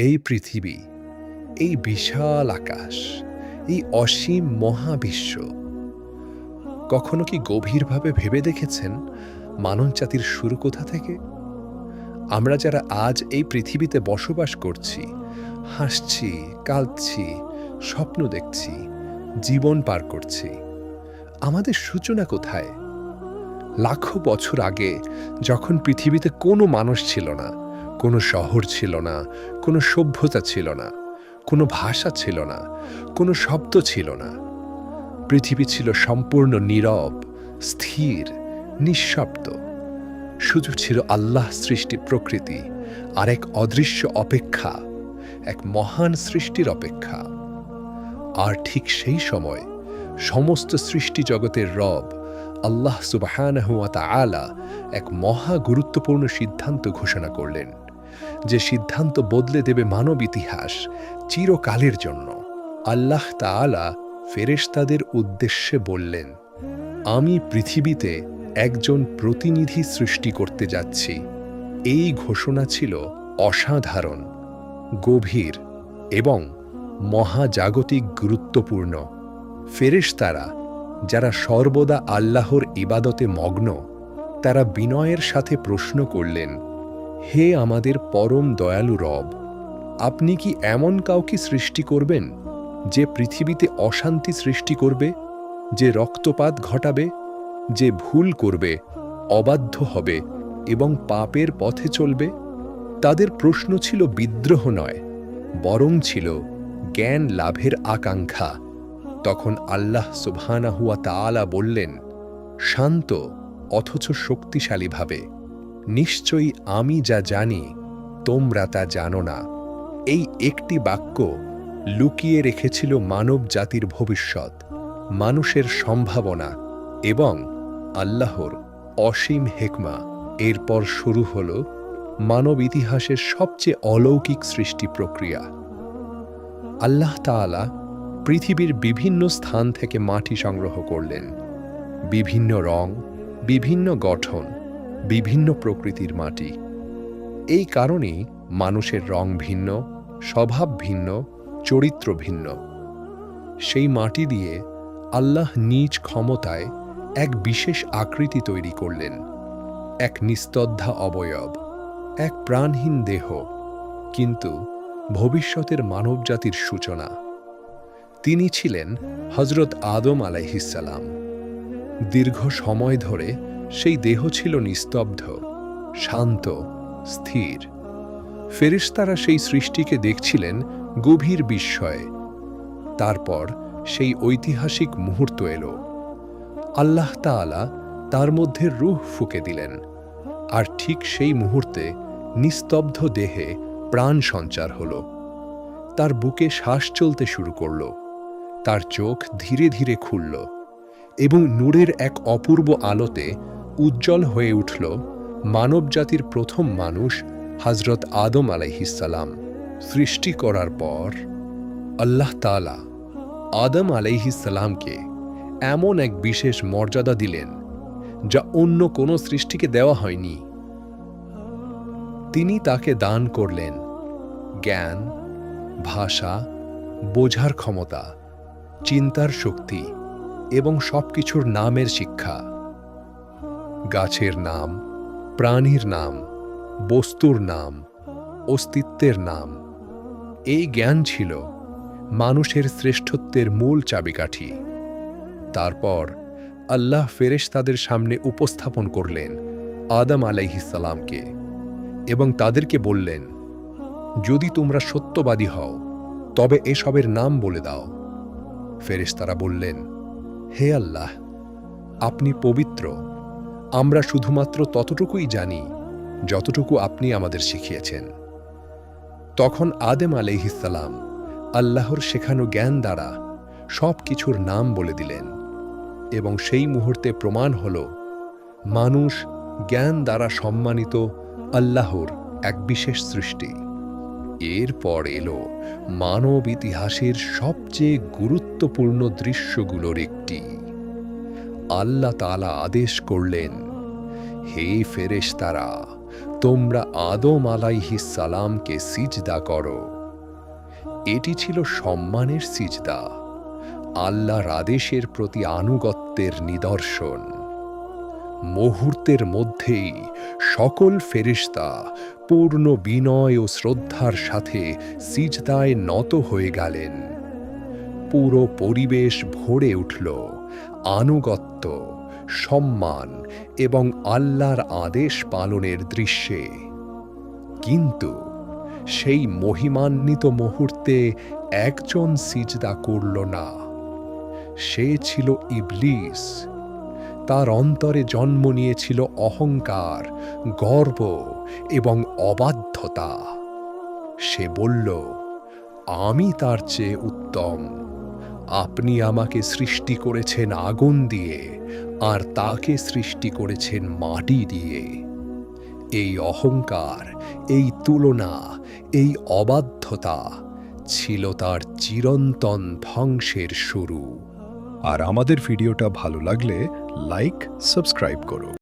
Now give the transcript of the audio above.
এই পৃথিবী, এই বিশাল আকাশ, এই অসীম মহাবিশ্ব, কখনো কি গভীরভাবে ভেবে দেখেছেন মানবজাতির শুরু কোথা থেকে? আমরা যারা আজ এই পৃথিবীতে বসবাস করছি, হাসছি, কাঁদছি, স্বপ্ন দেখছি, জীবন পার করছি, আমাদের সূচনা কোথায়? লাখো বছর আগে, যখন পৃথিবীতে কোনো মানুষ ছিল না, কোনো শহর ছিল না, কোনো সভ্যতা ছিল না, কোনো ভাষা ছিল না, কোনো শব্দ ছিল না। পৃথিবী ছিল সম্পূর্ণ নীরব, স্থির, নিঃশব্দ। শুধু ছিল আল্লাহ সৃষ্টি প্রকৃতি আর এক অদৃশ্য অপেক্ষা, এক মহান সৃষ্টির অপেক্ষা। আর ঠিক সেই সময় সমস্ত সৃষ্টি জগতের রব আল্লাহ সুবহানাহু ওয়া তাআলা এক মহা গুরুত্বপূর্ণ সিদ্ধান্ত ঘোষণা করলেন, যে সিদ্ধান্ত বদলে দেবে মানব ইতিহাস চিরকালের জন্য। আল্লাহ তাআলা ফেরেশতাদের উদ্দেশ্যে বললেন, আমি পৃথিবীতে একজন প্রতিনিধি সৃষ্টি করতে যাচ্ছি। এই ঘোষণা ছিল অসাধারণ, গভীর এবং মহাজাগতিক গুরুত্বপূর্ণ। ফেরেশতারা, যারা সর্বদা আল্লাহর ইবাদতে মগ্ন, তারা বিনয়ের সাথে প্রশ্ন করলেন, হে আমাদের পরম দয়ালু রব, আপনি কি এমন কাউকে সৃষ্টি করবেন যে পৃথিবীতে অশান্তি সৃষ্টি করবে, যে রক্তপাত ঘটাবে, যে ভুল করবে, অবাধ্য হবে এবং পাপের পথে চলবে? তাদের প্রশ্ন ছিল বিদ্রোহ নয়, বরং ছিল জ্ঞান লাভের আকাঙ্ক্ষা। তখন আল্লাহ সুবহানাহু ওয়া তাআলা বললেন, শান্ত অথচ শক্তিশালীভাবে, নিশ্চয়ই আমি যা জানি তোমরা তা জানো না। এই একটি বাক্য লুকিয়ে রেখেছিল মানব জাতির ভবিষ্যৎ, মানুষের সম্ভাবনা এবং আল্লাহর অসীম হিকমা। এরপর শুরু হল মানব ইতিহাসের সবচেয়ে অলৌকিক সৃষ্টি প্রক্রিয়া। আল্লাহ তাআলা পৃথিবীর বিভিন্ন স্থান থেকে মাটি সংগ্রহ করলেন, বিভিন্ন রং, বিভিন্ন গঠন, বিভিন্ন প্রকৃতির মাটি। এই কারণেই মানুষের রং ভিন্ন, স্বভাব ভিন্ন, চরিত্র ভিন্ন। সেই মাটি দিয়ে আল্লাহ নিজ ক্ষমতায় এক বিশেষ আকৃতি তৈরি করলেন, এক নিস্তদ্ধা অবয়ব, এক প্রাণহীন দেহ, কিন্তু ভবিষ্যতের মানবজাতির সূচনা। তিনি ছিলেন হযরত আদম আলাইহিসসালাম। দীর্ঘ সময় ধরে সেই দেহ ছিল নিস্তব্ধ, শান্ত, স্থির। ফেরেশতারা সেই সৃষ্টিকে দেখছিলেন গভীর বিস্ময়ে। তারপর সেই ঐতিহাসিক মুহূর্ত এলো। আল্লাহ তাআলা তার মধ্যে রূহ ফুঁকে দিলেন, আর ঠিক সেই মুহূর্তে নিস্তব্ধ দেহে প্রাণ সঞ্চার হল। তার বুকে শ্বাস চলতে শুরু করল, তার চোখ ধীরে ধীরে খুলল এবং নূরের এক অপূর্ব আলোতে উজ্জ্বল হয়ে উঠল মানবজাতির প্রথম মানুষ হযরত আদম আলাইহিসসালাম। সৃষ্টি করার পর আল্লাহ তাআলা আদম আলাইহিসসালামকে এমন এক বিশেষ মর্যাদা দিলেন, যা অন্য কোনো সৃষ্টিকে দেওয়া হয়নি। তিনি তাকে দান করলেন জ্ঞান, ভাষা, বোঝার ক্ষমতা, চিন্তার শক্তি এবং সবকিছুর নামের শিক্ষা। গাছের নাম, প্রাণীর নাম, বস্তুর নাম, অস্তিত্বের নাম। এই জ্ঞান ছিল মানুষের শ্রেষ্ঠত্বের মূল চাবিকাঠি। তারপর আল্লাহ ফেরেশতাদের সামনে উপস্থাপন করলেন আদম আলাইহিসসালামকে এবং তাদেরকে বললেন, যদি তোমরা সত্যবাদী হও তবে এসবের নাম বলে দাও। ফেরেশতারা বললেন, হে আল্লাহ, আপনি পবিত্র, আমরা শুধুমাত্র ততটুকুই জানি যতটুকু আপনি আমাদের শিখিয়েছেন। তখন আদম আলাইহিসসালাম আল্লাহর শেখানো জ্ঞান দ্বারা সব কিছুর নাম বলে দিলেন এবং সেই মুহূর্তে প্রমাণ হল মানুষ জ্ঞান দ্বারা সম্মানিত আল্লাহর এক বিশেষ সৃষ্টি। এরপর এলো মানব ইতিহাসের সবচেয়ে গুরুত্বপূর্ণ দৃশ্যগুলোর একটি। আল্লাহ তাআলা আদেশ করলেন, হে ফেরেশতারা, তোমরা আদম আলাইহিস সালামকে সিজদা করো। এটি ছিল সম্মানের সিজদা, আল্লাহর আদেশের প্রতি আনুগত্যের নিদর্শন। মুহূর্তের মধ্যেই সকল ফেরেশতা পূর্ণ বিনয় ও শ্রদ্ধার সাথে সিজদায় নত হয়ে গেলেন। পুরো পরিবেশ ভরে উঠল আনুগত্য, সম্মান এবং আল্লাহর আদেশ পালনের দৃশ্যে। কিন্তু সেই মহিমান্বিত মুহূর্তে একজন সিজদা করল না। সে ছিল ইবলিস। তার অন্তরে জন্ম নিয়েছিল অহংকার, গর্ব এবং অবাধ্যতা। সে বলল, আমি তার চেয়ে উত্তম। আপনি আমাকে সৃষ্টি করেছেন আগুন দিয়ে, আর তাকে সৃষ্টি করেছেন মাটি দিয়ে। এই অহংকার, এই তুলনা, এই অবাধ্যতা ছিল তার চিরন্তন ধ্বংসের শুরু। আর আমাদের ভিডিওটা ভালো লাগলে লাইক, সাবস্ক্রাইব করো।